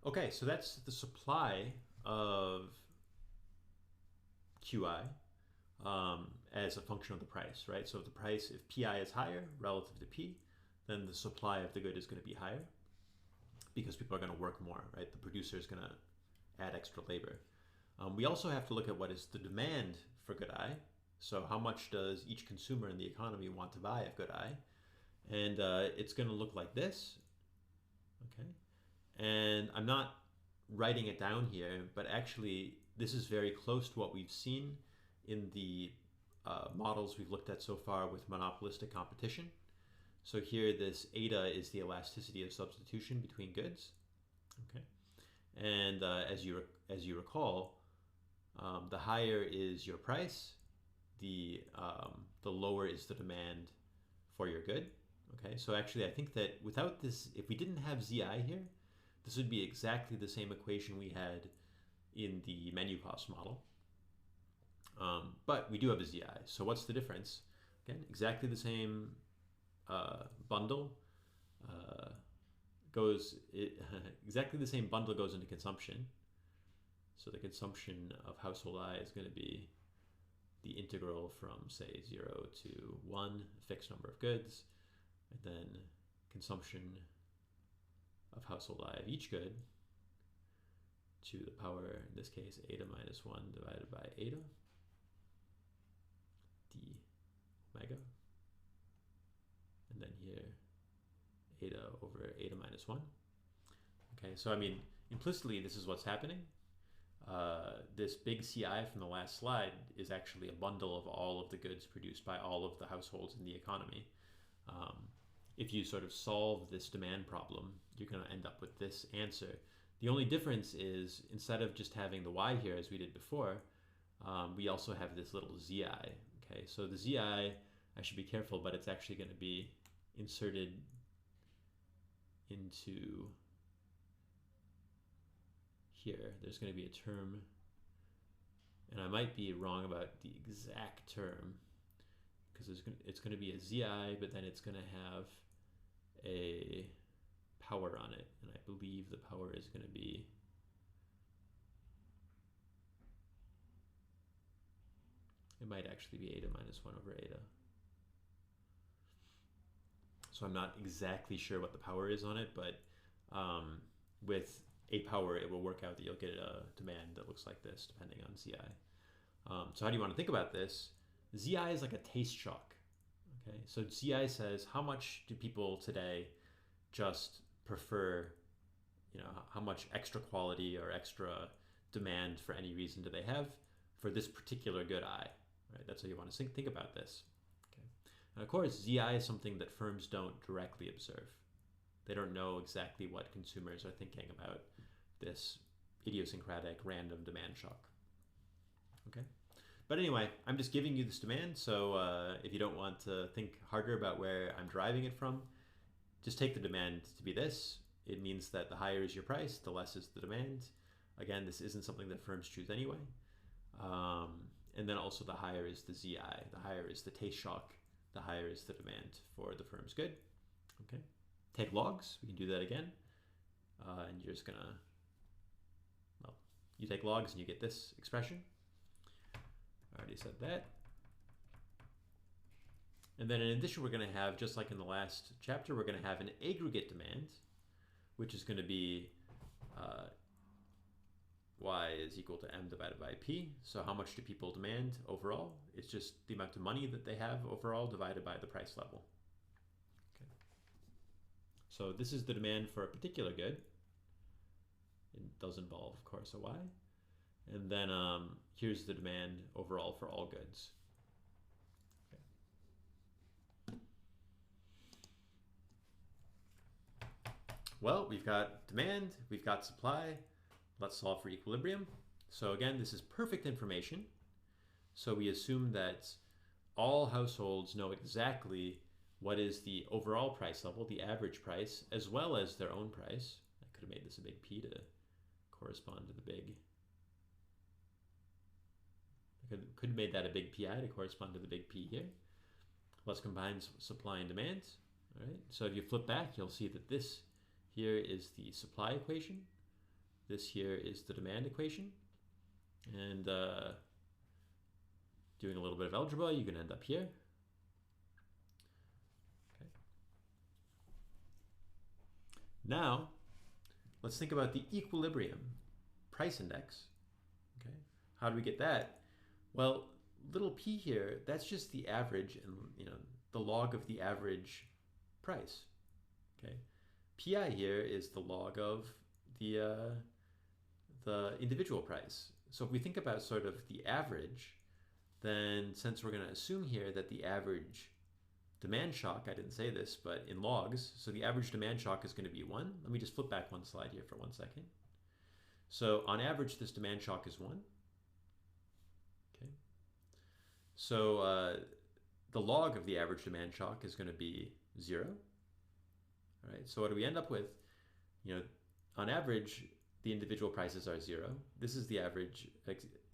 Okay, so that's the supply of QI as a function of the price, right? So if the price, if PI is higher relative to P, then the supply of the good is going to be higher because people are going to work more, right? The producer is going to add extra labor. We also have to look at what is the demand for good I. So how much does each consumer in the economy want to buy of good I? And it's going to look like this, okay? And I'm not writing it down here, but actually this is very close to what we've seen in the models we've looked at so far with monopolistic competition. So here this eta is the elasticity of substitution between goods, okay? And as you recall, the higher is your price, the lower is the demand for your good. Okay, so actually, I think that without this, if we didn't have ZI here, this would be exactly the same equation we had in the menu cost model. But we do have a ZI. So what's the difference? Again, exactly the same bundle exactly the same bundle goes into consumption. So the consumption of household I is going to be the integral from, say, 0 to 1, a fixed number of goods, and then consumption of household I of each good to the power, in this case, eta minus 1 divided by eta d omega. And then here, eta over eta minus 1. Okay, so I mean, implicitly, this is what's happening. This big CI from the last slide is actually a bundle of all of the goods produced by all of the households in the economy. If you sort of solve this demand problem, you're going to end up with this answer. The only difference is instead of just having the y here as we did before, we also have this little zi. Okay, so the zi, I should be careful, but it's actually going to be inserted into here. There's going to be a term, and I might be wrong about the exact term because it's going to be a zi, but then it's going to have a power on it, and I believe the power is going to be it might actually be eta minus 1 over eta. So I'm not exactly sure what the power is on it, but with a power, it will work out that you'll get a demand that looks like this, depending on Zi. So how do you want to think about this? Zi is like a taste shock. Okay, so Zi says how much do people today just prefer, how much extra quality or extra demand for any reason do they have for this particular good I, right? That's how you want to think about this. Okay, and of course, Zi is something that firms don't directly observe. They don't know exactly what consumers are thinking about this idiosyncratic random demand shock. Okay, but anyway, I'm just giving you this demand, so if you don't want to think harder about where I'm deriving it from, just take the demand to be this. It means that the higher is your price, the less is the demand. Again, this isn't something that firms choose anyway. And then also the higher is the Zi, the higher is the taste shock, the higher is the demand for the firm's good. Okay, take logs, we can do that again. And you're just gonna, well, you take logs and you get this expression. I already said that. And then in addition, we're going to have, just like in the last chapter, we're going to have an aggregate demand, which is going to be y is equal to m divided by p. So how much do people demand overall? It's just the amount of money that they have overall divided by the price level. Okay. So this is the demand for a particular good. It does involve, of course, a y. And then here's the demand overall for all goods. Well, we've got demand, we've got supply. Let's solve for equilibrium. So again, this is perfect information. So we assume that all households know exactly what is the overall price level, the average price, as well as their own price. I could have made this a big P to correspond to the big. I could have made that a big PI to correspond to the big P here. Let's combine supply and demand. All right. So if you flip back, you'll see that this here is the supply equation, This here is the demand equation. And doing a little bit of algebra, you can end up here. Okay. Now, let's think about the equilibrium price index. Okay. How do we get that? Well, little p here, that's just the average and the log of the average price. Okay. Pi here is the log of the individual price. So if we think about sort of the average, then since we're going to assume here that the average demand shock, I didn't say this, but in logs, so the average demand shock is going to be 1. Let me just flip back one slide here for 1 second. So on average, this demand shock is 1. Okay. So the log of the average demand shock is going to be 0. All right. So what do we end up with? On average, the individual prices are 0. This is the average.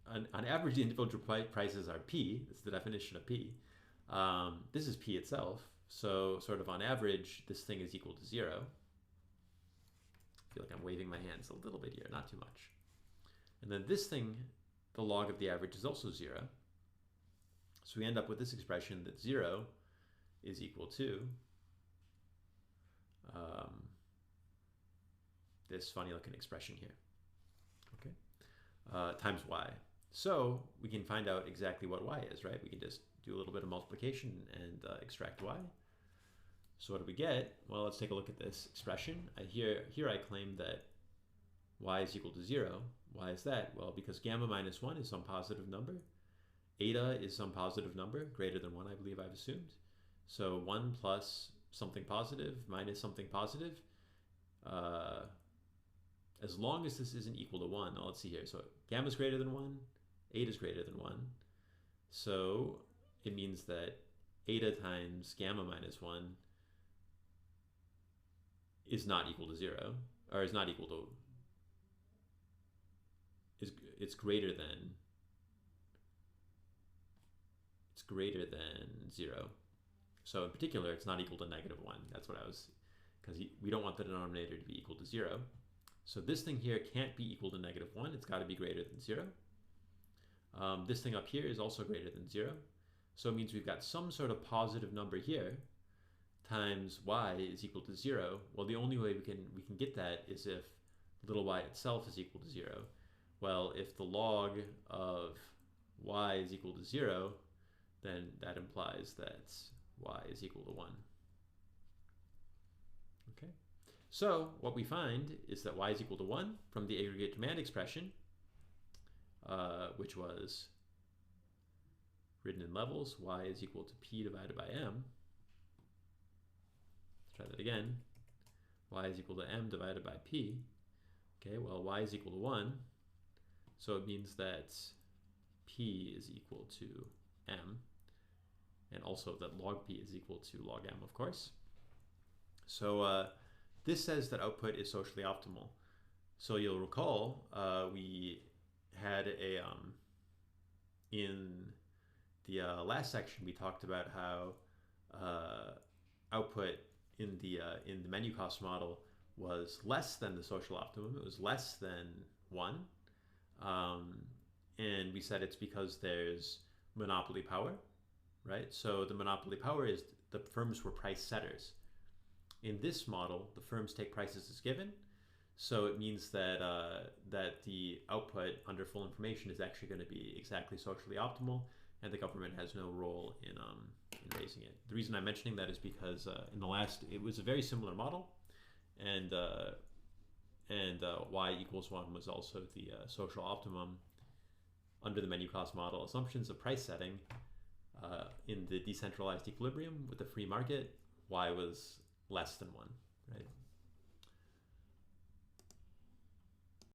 On average, the individual prices are P. That's the definition of P. This is P itself. So sort of on average, this thing is equal to 0. I feel like I'm waving my hands a little bit here, not too much. And then this thing, the log of the average, is also 0. So we end up with this expression that 0 is equal to this funny looking expression here, okay, times y. So we can find out exactly what y is, right? We can just do a little bit of multiplication and extract y. So what do we get? Well, let's take a look at this expression. Here I claim that y is equal to 0. Why is that? Well, because gamma minus 1 is some positive number. Eta is some positive number, greater than 1, I believe I've assumed. So 1 plus something positive minus something positive. As long as this isn't equal to 1, let's see here. So gamma is greater than 1, eta is greater than 1. So it means that eta times gamma minus 1 is not equal to 0, or is not equal to, it's greater than 0. So in particular, it's not equal to negative 1. That's what I was, because we don't want the denominator to be equal to 0. So this thing here can't be equal to negative 1. It's got to be greater than 0. This thing up here is also greater than 0. So it means we've got some sort of positive number here times y is equal to 0. Well, the only way we can get that is if little y itself is equal to 0. Well, if the log of y is equal to 0, then that implies that y is equal to 1. Okay. So what we find is that y is equal to 1 from the aggregate demand expression, which was written in levels. Y is equal to P divided by M. Let's try that again. Y is equal to M divided by P. Okay, well, y is equal to 1. So it means that P is equal to M. And also that log P is equal to log M, of course. So this says that output is socially optimal. So you'll recall we had a, in the last section, we talked about how output in the menu cost model was less than the social optimum. It was less than 1. And we said it's because there's monopoly power, right? So the monopoly power is the firms were price setters. In this model, the firms take prices as given. So it means that that the output under full information is actually going to be exactly socially optimal, and the government has no role in raising it. The reason I'm mentioning that is because in the last, it was a very similar model, and y equals 1 was also the social optimum under the menu cost model assumptions of price setting. In the decentralized equilibrium with the free market, y was less than 1, right?